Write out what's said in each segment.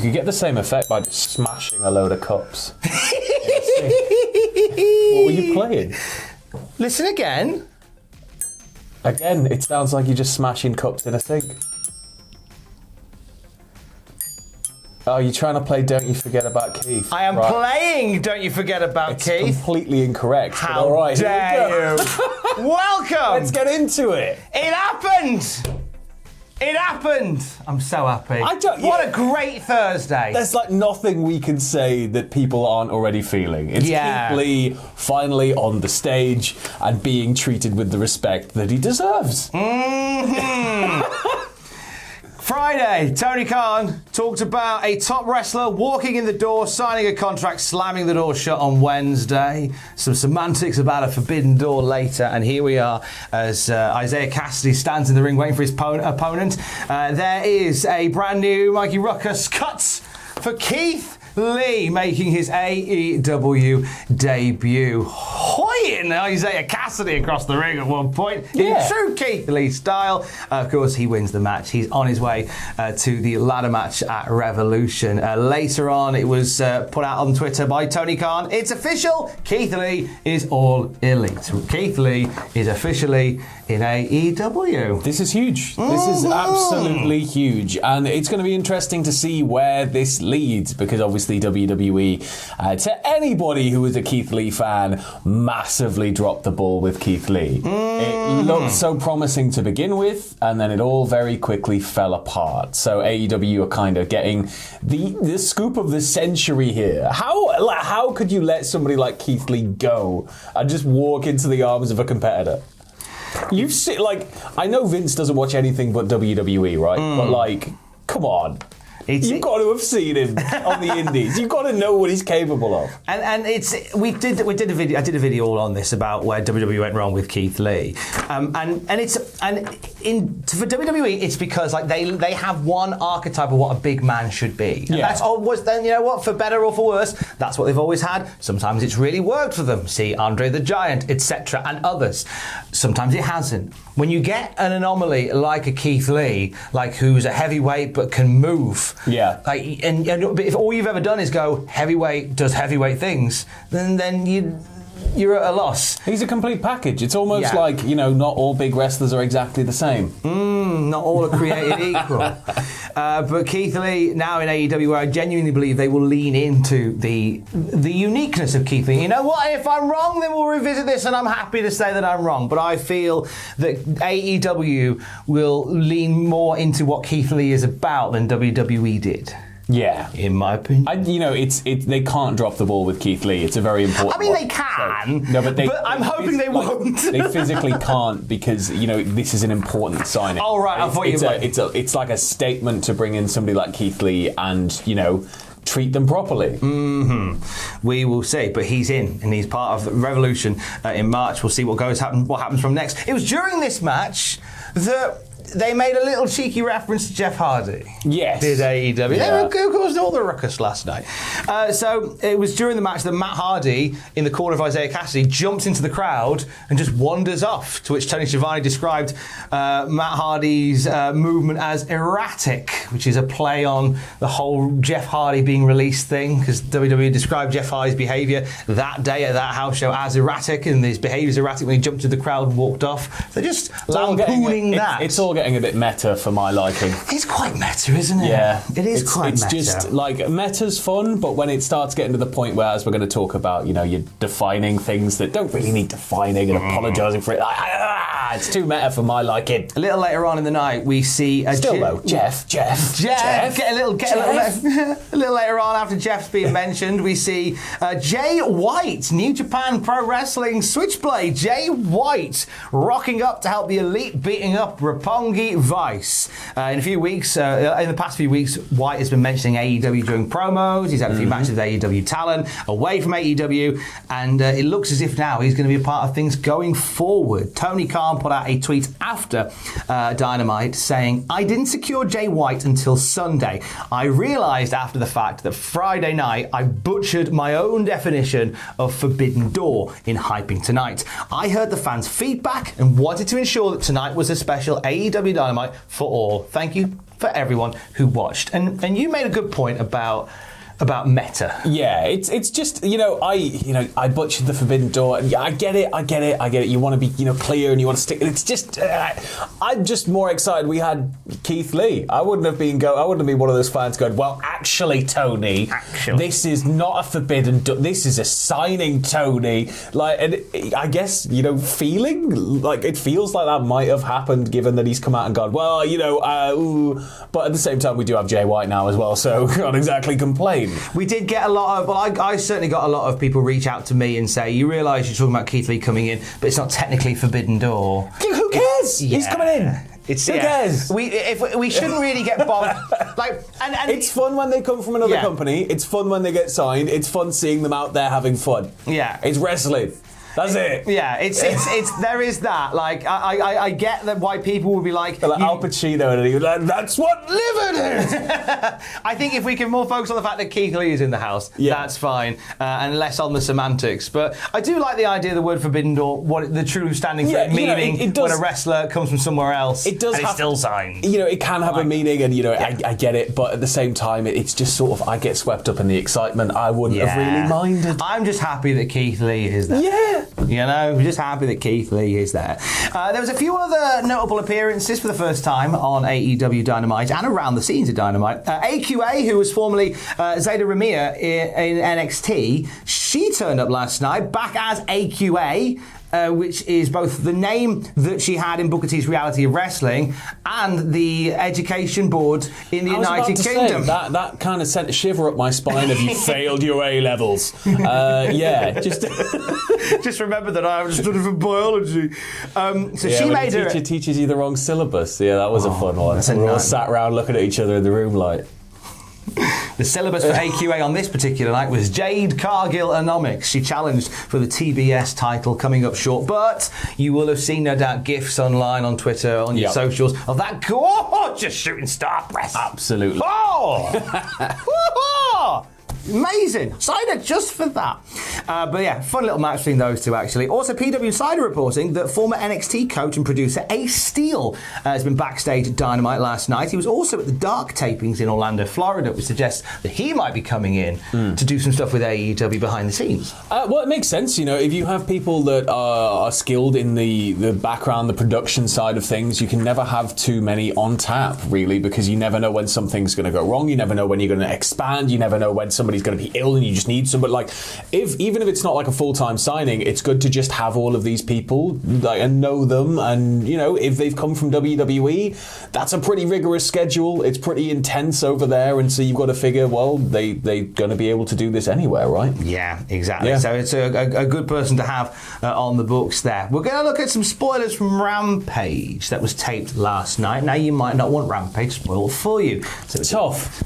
could get the same effect by just smashing a load of cups. What were you playing? Listen again. Again, it sounds like you're just smashing cups in a sink. Oh, you're trying to play Don't You Forget About Keith. I am playing Don't You Forget About Keith. It's completely incorrect. How all right, dare you? Welcome. Let's get into it. It happened. It happened. I'm so happy. What a great Thursday. There's like nothing we can say that people aren't already feeling. It's Keith Lee finally on the stage and being treated with the respect that he deserves. Friday, Tony Khan talked about a top wrestler walking in the door, signing a contract, slamming the door shut on Wednesday. Some semantics about a forbidden door later, and here we are as Isaiah Cassidy stands in the ring waiting for his opponent. There is a brand new Mikey Ruckus cuts for Keith Lee making his AEW debut, hoying Isaiah Cassidy across the ring at one point in true Keith Lee style. Of course, he wins the match. He's on his way to the ladder match at Revolution. Later on, it was put out on Twitter by Tony Khan. It's official. Keith Lee is all elite. Keith Lee is officially in AEW. This is huge. This is absolutely huge. And it's going to be interesting to see where this leads, because obviously WWE, to anybody who was a Keith Lee fan, massively dropped the ball with Keith Lee. It looked so promising to begin with, and then it all very quickly fell apart. So AEW are kind of getting the scoop of the century here. How could you let somebody like Keith Lee go and just walk into the arms of a competitor? You've seen, I know Vince doesn't watch anything but WWE, right? But come on. You've got to have seen him on the Indies. You've got to know what he's capable of. And we did a video. I did a video all on this about where WWE went wrong with Keith Lee. For WWE, it's because they have one archetype of what a big man should be. And that's always, then, you know what, for better or for worse, that's what they've always had. Sometimes it's really worked for them. See Andre the Giant, etc., and others. Sometimes it hasn't. When you get an anomaly like a Keith Lee, who's a heavyweight but can move, but if all you've ever done is go heavyweight does heavyweight things, then you're at a loss. He's a complete package. It's almost like, not all big wrestlers are exactly the same. Not all are created equal. But Keith Lee, now in AEW, where I genuinely believe they will lean into the uniqueness of Keith Lee. You know what? If I'm wrong, then we'll revisit this, and I'm happy to say that I'm wrong. But I feel that AEW will lean more into what Keith Lee is about than WWE did. Yeah, in my opinion, they can't drop the ball with Keith Lee. It's a very important. I mean, they can. So, no, but I'm hoping they won't. They physically can't because this is an important signing. Oh right, I thought it's like a statement to bring in somebody like Keith Lee and treat them properly. We will see, but he's in, and he's part of the Revolution in March. We'll see what happens from next. It was during this match that they made a little cheeky reference to Jeff Hardy. Yes. Did AEW. Yeah. They caused all the ruckus last night. So it was during the match that Matt Hardy, in the corner of Isaiah Cassidy, jumps into the crowd and just wanders off, to which Tony Schiavone described Matt Hardy's movement as erratic, which is a play on the whole Jeff Hardy being released thing, because WWE described Jeff Hardy's behaviour that day at that house show as erratic, and his behaviour was erratic when he jumped into the crowd and walked off. They're just lampooning that. It's all getting a bit meta for my liking. It's quite meta, isn't it? Yeah. It is quite meta. It's just meta's fun, but when it starts getting to the point where, as we're going to talk about, you're defining things that don't really need defining and apologising for it. It's too meta for my liking. A little later on in the night, we see Jeff. Get a little later on, after Jeff's being mentioned, we see Jay White, New Japan Pro Wrestling Switchblade. Jay White rocking up to help the Elite beating up Roppongi Vice. In the past few weeks, White has been mentioning AEW during promos. He's had a few matches with AEW talent away from AEW, and it looks as if now he's going to be a part of things going forward. Tony Khan Khan put out a tweet after Dynamite saying, "I didn't secure Jay White until Sunday. I realised after the fact that Friday night I butchered my own definition of Forbidden Door in hyping tonight. I heard the fans' feedback and wanted to ensure that tonight was a special AEW Dynamite for all. Thank you for everyone who watched." And you made a good point about meta. Yeah, it's just, I butchered the Forbidden Door. Yeah, I get it. You want to be, clear and you want to stick. It's just, I'm just more excited we had Keith Lee. I wouldn't have been one of those fans going, well, actually, Tony, this is not a Forbidden Door. This is a signing, Tony. And I guess, feeling like it feels like that might have happened given that he's come out and gone, well, but at the same time, we do have Jay White now as well, so can't exactly complain. We did get a lot of, I certainly got a lot of people reach out to me and say, you realise you're talking about Keith Lee coming in, but it's not technically Forbidden Door. Who cares? He's coming in. Who cares? We shouldn't really get bogged. And it's fun when they come from another company. It's fun when they get signed. It's fun seeing them out there having fun. Yeah. It's wrestling. That's it. Yeah, it's there is that. I get that why people would be like Al Pacino, and he was like, that's what living is. I think if we can more focus on the fact that Keith Lee is in the house, that's fine, and less on the semantics. But I do like the idea of the word Forbidden Door, what the true standing for meaning it does, when a wrestler comes from somewhere else. It does. And it's still signed. It can have a meaning, and I get it, but at the same time, it's just sort of I get swept up in the excitement. I wouldn't have really minded. I'm just happy that Keith Lee is there. Yeah. We're just happy that Keith Lee is there. There was a few other notable appearances for the first time on AEW Dynamite and around the scenes of Dynamite. AQA, who was formerly Zeta Ramia in NXT, she turned up last night back as AQA. Which is both the name that she had in Booker T's Reality of Wrestling and the education board in the United Kingdom. That kind of sent a shiver up my spine if you failed your A-levels. Just remember that I was studying for biology. She made the teacher teaches you the wrong syllabus. Yeah, that was a fun one. We're all sat around looking at each other in the room like... The syllabus for AQA on this particular night was Jade Cargill Anomics. She challenged for the TBS title coming up short, but you will have seen, no doubt, GIFs online, on Twitter, on your socials of that gorgeous shooting star press. Absolutely. Oh! Amazing. Sign it just for that. Fun little match between those two, actually. Also, PW Insider reporting that former NXT coach and producer Ace Steel has been backstage at Dynamite last night. He was also at the Dark tapings in Orlando, Florida, which suggests that he might be coming in to do some stuff with AEW behind the scenes. Well, it makes sense. If you have people that are skilled in the background, the production side of things, you can never have too many on tap, really, because you never know when something's going to go wrong. You never know when you're going to expand. You never know when somebody's going to be ill and you just need somebody. Even if it's not like a full-time signing, it's good to just have all of these people and know them. And if they've come from WWE, that's a pretty rigorous schedule. It's pretty intense over there, and so you've got to figure, well, they're going to be able to do this anywhere, right? Yeah, exactly. Yeah. So it's a good person to have on the books there. We're going to look at some spoilers from Rampage that was taped last night. Now, you might not want Rampage spoiled for you. So it's tough.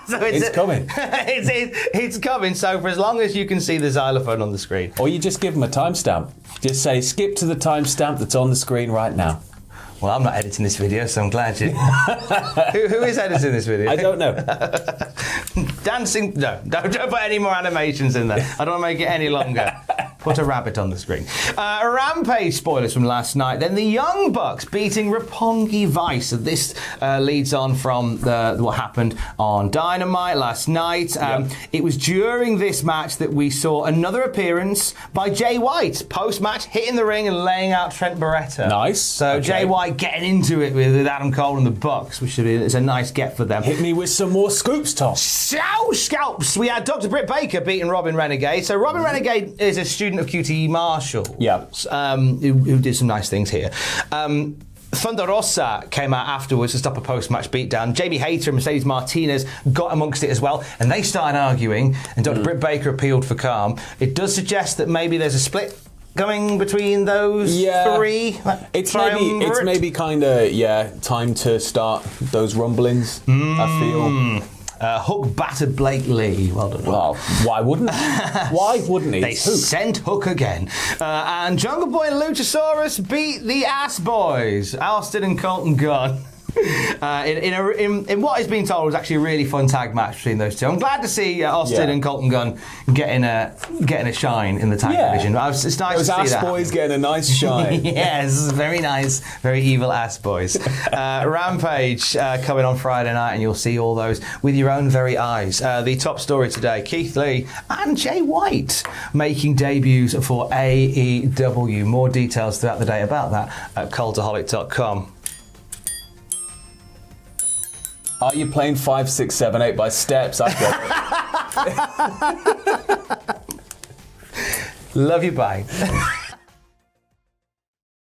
So it's coming. It's coming. So for as long as you can see the xylophone on the screen, or you just give them a timestamp. Just say skip to the timestamp that's on the screen right now. Well, I'm not editing this video, so I'm glad you. Who is editing this video? I don't know. Dancing. No, don't put any more animations in there. I don't want to make it any longer. Put a rabbit on the screen. Rampage spoilers from last night. Then the Young Bucks beating Roppongi Vice. So this leads on from what happened on Dynamite last night. It was during this match that we saw another appearance by Jay White. Post-match, hitting the ring and laying out Trent Beretta. Nice. So Jay White getting into it with Adam Cole and the Bucks, which is a nice get for them. Hit me with some more scoops, Tom. Scalps. We had Dr. Britt Baker beating Robin Renegade. So Robin Renegade is a student of QT Marshall. Yeah. Who did some nice things here. Thunder Rosa came out afterwards to stop a post-match beatdown. Jamie Hayter and Mercedes Martinez got amongst it as well, and they started arguing, and Dr. Britt Baker appealed for calm. It does suggest that maybe there's a split going between those three. It's maybe kind of time to start those rumblings. I feel Hook battered Blake Lee. Well done. Well, why wouldn't Why wouldn't he? They sent Hook again. And Jungle Boy and Luchasaurus beat the Ass Boys, Austin and Colton Gunn. In what is being told was actually a really fun tag match between those two. I'm glad to see Austin and Colton Gunn getting a shine in the tag division. It's nice to see Ass that. Boys getting a nice shine. Yes, very nice, very evil Ass Boys. Rampage coming on Friday night, and you'll see all those with your own very eyes. The top story today: Keith Lee and Jay White making debuts for AEW. More details throughout the day about that at Cultaholic.com. Are you playing 5, 6, 7, 8 by steps? I've got it. Love you, bye.